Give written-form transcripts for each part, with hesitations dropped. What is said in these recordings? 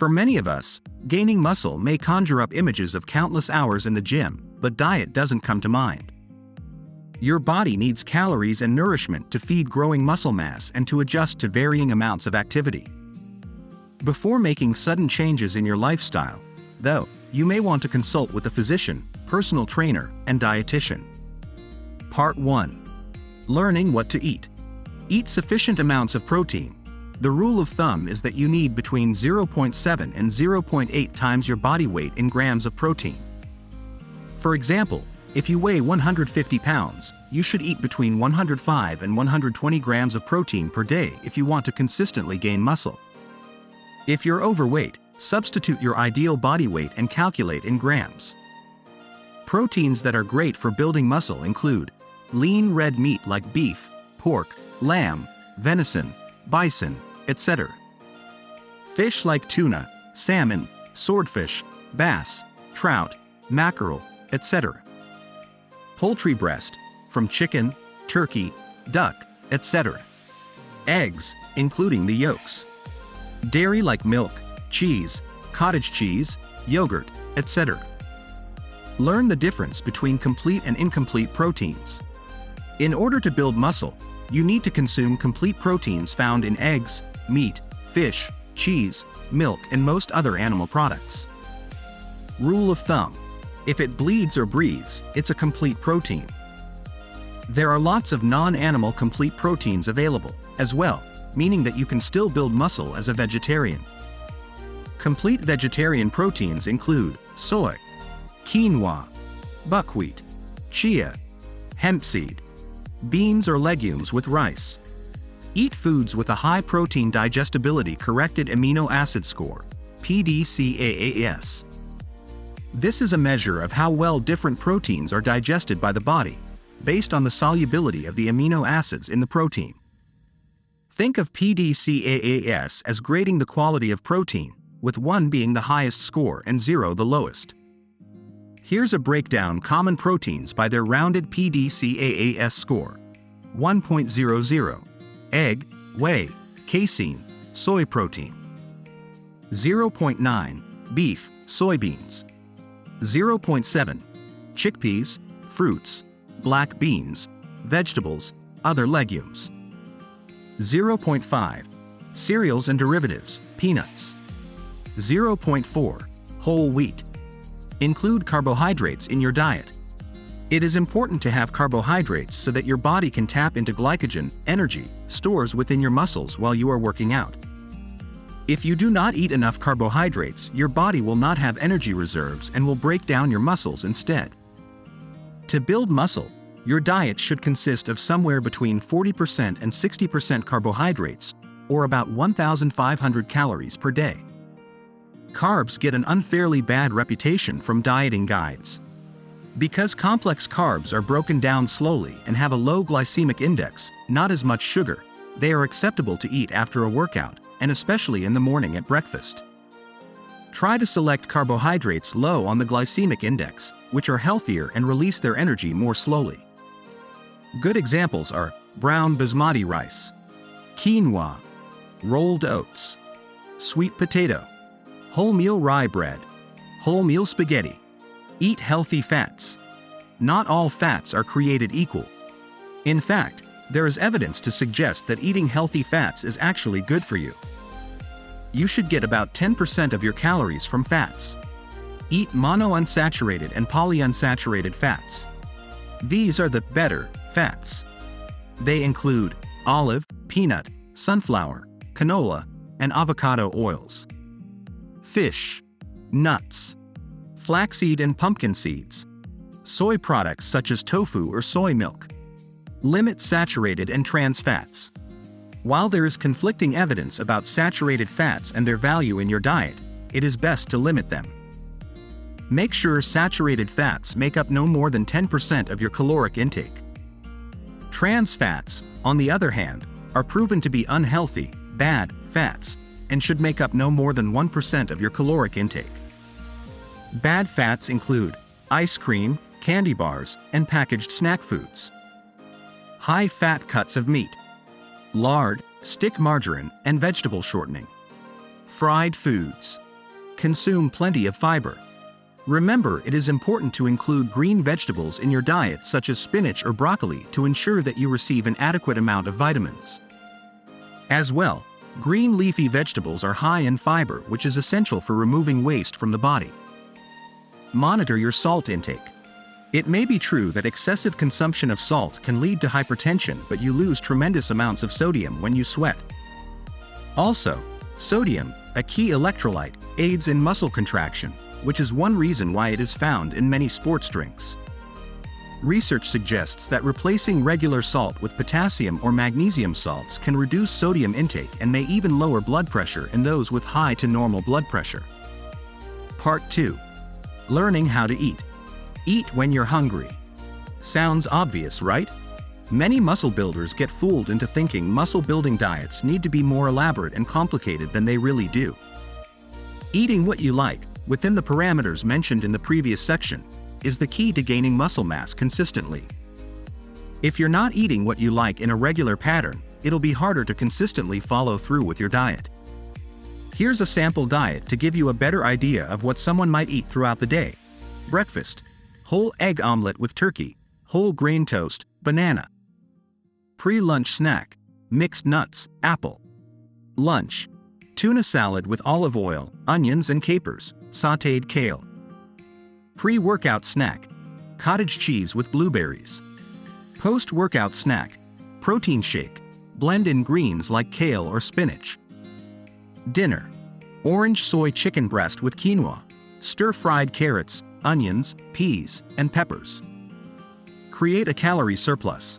For many of us, gaining muscle may conjure up images of countless hours in the gym, but diet doesn't come to mind. Your body needs calories and nourishment to feed growing muscle mass and to adjust to varying amounts of activity. Before making sudden changes in your lifestyle, though, you may want to consult with a physician, personal trainer, and dietitian. Part 1. Learning what to eat. Eat sufficient amounts of protein. The rule of thumb is that you need between 0.7 and 0.8 times your body weight in grams of protein. For example, if you weigh 150 pounds, you should eat between 105 and 120 grams of protein per day if you want to consistently gain muscle. If you're overweight, substitute your ideal body weight and calculate in grams. Proteins that are great for building muscle include lean red meat like beef, pork, lamb, venison, bison, etc. Fish like tuna, salmon, swordfish, bass, trout, mackerel, etc. Poultry breast, from chicken, turkey, duck, etc. Eggs, including the yolks. Dairy like milk, cheese, cottage cheese, yogurt, etc. Learn the difference between complete and incomplete proteins. In order to build muscle, you need to consume complete proteins found in eggs, meat, fish, cheese, milk, and most other animal products. Rule of thumb: if it bleeds or breathes, it's a complete protein. There are lots of non-animal complete proteins available, as well, meaning that you can still build muscle as a vegetarian. Complete vegetarian proteins include soy, quinoa, buckwheat, chia, hemp seed, beans or legumes with rice. Eat foods with a high protein digestibility corrected amino acid score, PDCAAS. This is a measure of how well different proteins are digested by the body, based on the solubility of the amino acids in the protein. Think of PDCAAS as grading the quality of protein, with 1 being the highest score and 0 the lowest. Here's a breakdown common proteins by their rounded PDCAAS score. 1.00 egg, whey, casein, soy protein. 0.9 beef, soybeans. 0.7 chickpeas, fruits, black beans, vegetables, other legumes. 0.5 cereals and derivatives, peanuts. 0.4 whole wheat. Include carbohydrates in your diet. It is important to have carbohydrates so that your body can tap into glycogen, energy, stores within your muscles while you are working out. If you do not eat enough carbohydrates, your body will not have energy reserves and will break down your muscles instead. To build muscle, your diet should consist of somewhere between 40% and 60% carbohydrates, or about 1,500 calories per day. Carbs get an unfairly bad reputation from dieting guides. Because complex carbs are broken down slowly and have a low glycemic index, not as much sugar, they are acceptable to eat after a workout, and especially in the morning at breakfast. Try to select carbohydrates low on the glycemic index, which are healthier and release their energy more slowly. Good examples are brown basmati rice, quinoa, rolled oats, sweet potato, wholemeal rye bread, wholemeal spaghetti. Eat healthy fats. Not all fats are created equal. In fact, there is evidence to suggest that eating healthy fats is actually good for you. You should get about 10% of your calories from fats. Eat monounsaturated and polyunsaturated fats. These are the better fats. They include olive, peanut, sunflower, canola, and avocado oils. Fish, nuts, flaxseed and pumpkin seeds. Soy products such as tofu or soy milk. Limit saturated and trans fats. While there is conflicting evidence about saturated fats and their value in your diet, it is best to limit them. Make sure saturated fats make up no more than 10% of your caloric intake. Trans fats, on the other hand, are proven to be unhealthy, bad fats, and should make up no more than 1% of your caloric intake. Bad fats include ice cream, candy bars, and packaged snack foods. High-fat cuts of meat, lard, stick margarine, and vegetable shortening. Fried foods, Consume plenty of fiber. Remember, it is important to include green vegetables in your diet such as spinach or broccoli to ensure that you receive an adequate amount of vitamins. As well, green leafy vegetables are high in fiber, which is essential for removing waste from the body. Monitor your salt intake. It may be true that excessive consumption of salt can lead to hypertension, but you lose tremendous amounts of sodium when you sweat. Also, sodium, a key electrolyte, aids in muscle contraction, which is one reason why it is found in many sports drinks. Research suggests that replacing regular salt with potassium or magnesium salts can reduce sodium intake and may even lower blood pressure in those with high to normal blood pressure. Part 2. Learning how to eat. Eat when you're hungry. Sounds obvious, right? Many muscle builders get fooled into thinking muscle building diets need to be more elaborate and complicated than they really do. Eating what you like, within the parameters mentioned in the previous section, is the key to gaining muscle mass consistently. If you're not eating what you like in a regular pattern, it'll be harder to consistently follow through with your diet. Here's a sample diet to give you a better idea of what someone might eat throughout the day. Breakfast: whole egg omelette with turkey, whole grain toast, banana. Pre-lunch snack: mixed nuts, apple. Lunch: tuna salad with olive oil, onions and capers, sautéed kale. Pre-workout snack: cottage cheese with blueberries. Post-workout snack: protein shake, blend in greens like kale or spinach. Dinner: orange soy chicken breast with quinoa, stir-fried carrots, onions, peas, and peppers. Create a calorie surplus.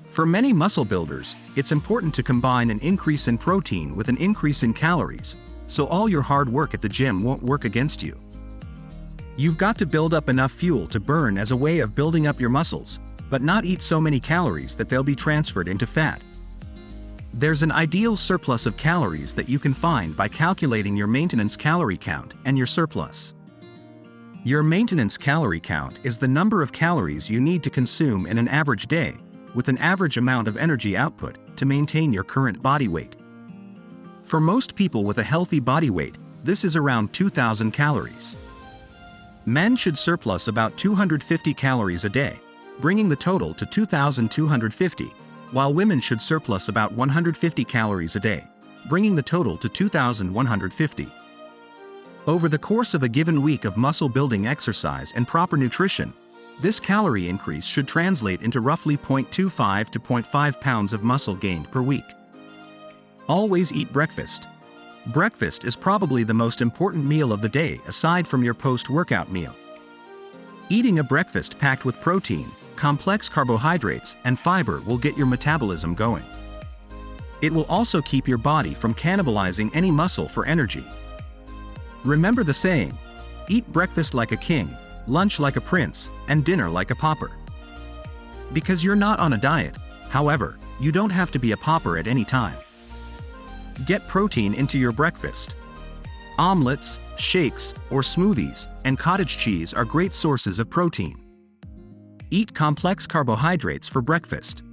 For many muscle builders, it's important to combine an increase in protein with an increase in calories, so all your hard work at the gym won't work against you. You've got to build up enough fuel to burn as a way of building up your muscles, but not eat so many calories that they'll be transferred into fat. There's an ideal surplus of calories that you can find by calculating your maintenance calorie count and your surplus. Your maintenance calorie count is the number of calories you need to consume in an average day, with an average amount of energy output to maintain your current body weight. For most people with a healthy body weight, this is around 2,000 calories. Men should surplus about 250 calories a day, bringing the total to 2,250, while women should surplus about 150 calories a day, bringing the total to 2,150. Over the course of a given week of muscle building exercise and proper nutrition, this calorie increase should translate into roughly 0.25 to 0.5 pounds of muscle gained per week. Always eat breakfast. Breakfast is probably the most important meal of the day aside from your post-workout meal. Eating a breakfast packed with protein, complex carbohydrates, and fiber will get your metabolism going. It will also keep your body from cannibalizing any muscle for energy. Remember the saying, eat breakfast like a king, lunch like a prince, and dinner like a pauper. Because you're not on a diet, however, you don't have to be a pauper at any time. Get protein into your breakfast. Omelets, shakes, or smoothies, and cottage cheese are great sources of protein. Eat complex carbohydrates for breakfast.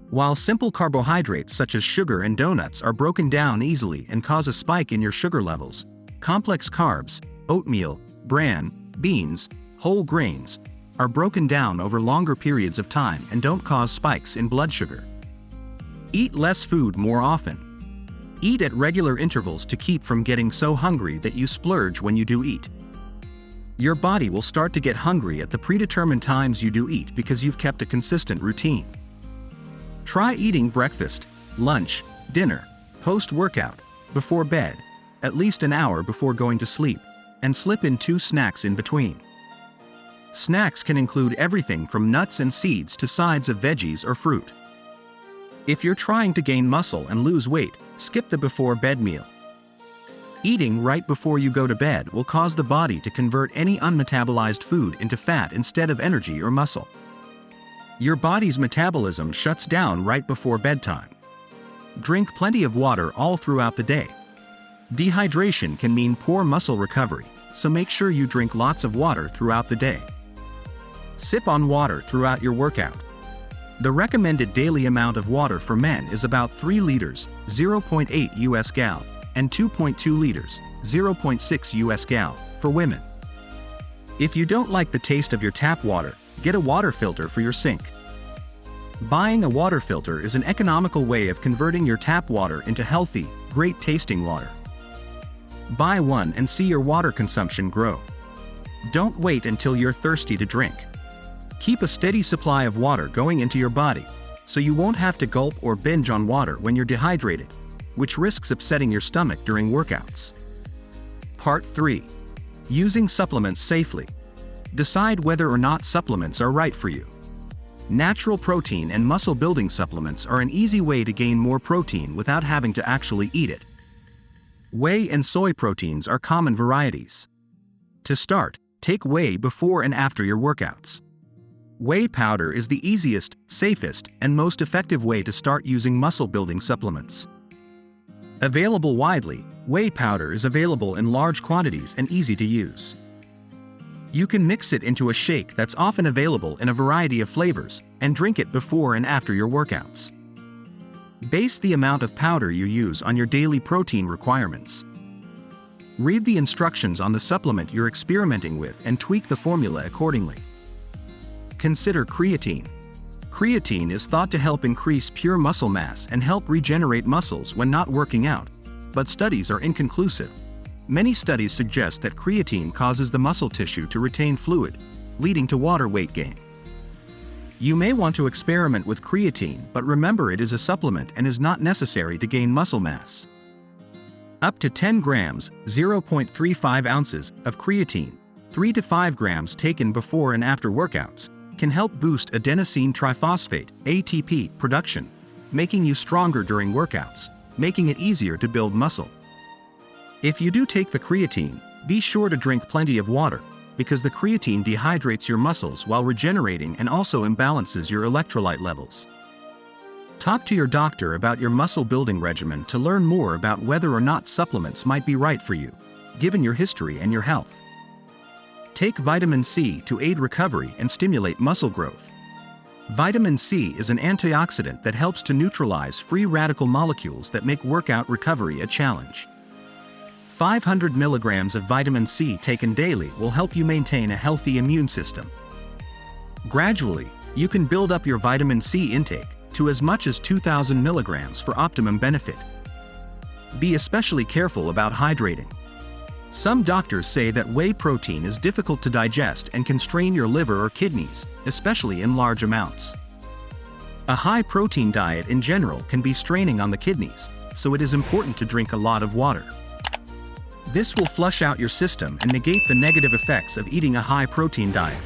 While simple carbohydrates such as sugar and donuts are broken down easily and cause a spike in your sugar levels, complex carbs, oatmeal, bran, beans, whole grains, are broken down over longer periods of time and don't cause spikes in blood sugar. Eat less food more often. Eat at regular intervals to keep from getting so hungry that you splurge when you do eat. Your body will start to get hungry at the predetermined times you do eat because you've kept a consistent routine. Try eating breakfast, lunch, dinner, post-workout, before bed, at least an hour before going to sleep, and slip in 2 snacks in between. Snacks can include everything from nuts and seeds to sides of veggies or fruit. If you're trying to gain muscle and lose weight, skip the before-bed meal. Eating right before you go to bed will cause the body to convert any unmetabolized food into fat instead of energy or muscle. Your body's metabolism shuts down right before bedtime. Drink plenty of water all throughout the day. Dehydration can mean poor muscle recovery, so make sure you drink lots of water throughout the day. Sip on water throughout your workout. The recommended daily amount of water for men is about 3 liters, 0.8 US gal, and 2.2 liters, 0.6 US gal, for women. If you don't like the taste of your tap water, get a water filter for your sink. Buying a water filter is an economical way of converting your tap water into healthy, great-tasting water. Buy one and see your water consumption grow. Don't wait until you're thirsty to drink. Keep a steady supply of water going into your body, so you won't have to gulp or binge on water when you're dehydrated, which risks upsetting your stomach during workouts. Part 3. Using supplements safely. Decide whether or not supplements are right for you. Natural protein and muscle-building supplements are an easy way to gain more protein without having to actually eat it. Whey and soy proteins are common varieties. To start, take whey before and after your workouts. Whey powder is the easiest, safest, and most effective way to start using muscle-building supplements. Available widely, whey powder is available in large quantities and easy to use. You can mix it into a shake that's often available in a variety of flavors, and drink it before and after your workouts. Base the amount of powder you use on your daily protein requirements. Read the instructions on the supplement you're experimenting with and tweak the formula accordingly. Consider creatine. Creatine is thought to help increase pure muscle mass and help regenerate muscles when not working out, but studies are inconclusive. Many studies suggest that creatine causes the muscle tissue to retain fluid, leading to water weight gain. You may want to experiment with creatine, but remember it is a supplement and is not necessary to gain muscle mass. Up to 10 grams, 0.35 ounces, of creatine, 3 to 5 grams taken before and after workouts, can help boost adenosine triphosphate, ATP, production, making you stronger during workouts, making it easier to build muscle. If you do take the creatine, be sure to drink plenty of water, because the creatine dehydrates your muscles while regenerating and also imbalances your electrolyte levels. Talk to your doctor about your muscle-building regimen to learn more about whether or not supplements might be right for you, given your history and your health. Take vitamin C to aid recovery and stimulate muscle growth. Vitamin C is an antioxidant that helps to neutralize free radical molecules that make workout recovery a challenge. 500 milligrams of vitamin C taken daily will help you maintain a healthy immune system. Gradually, you can build up your vitamin C intake to as much as 2,000 milligrams for optimum benefit. Be especially careful about hydrating. Some doctors say that whey protein is difficult to digest and can strain your liver or kidneys, especially in large amounts. A high-protein diet in general can be straining on the kidneys, so it is important to drink a lot of water. This will flush out your system and negate the negative effects of eating a high-protein diet.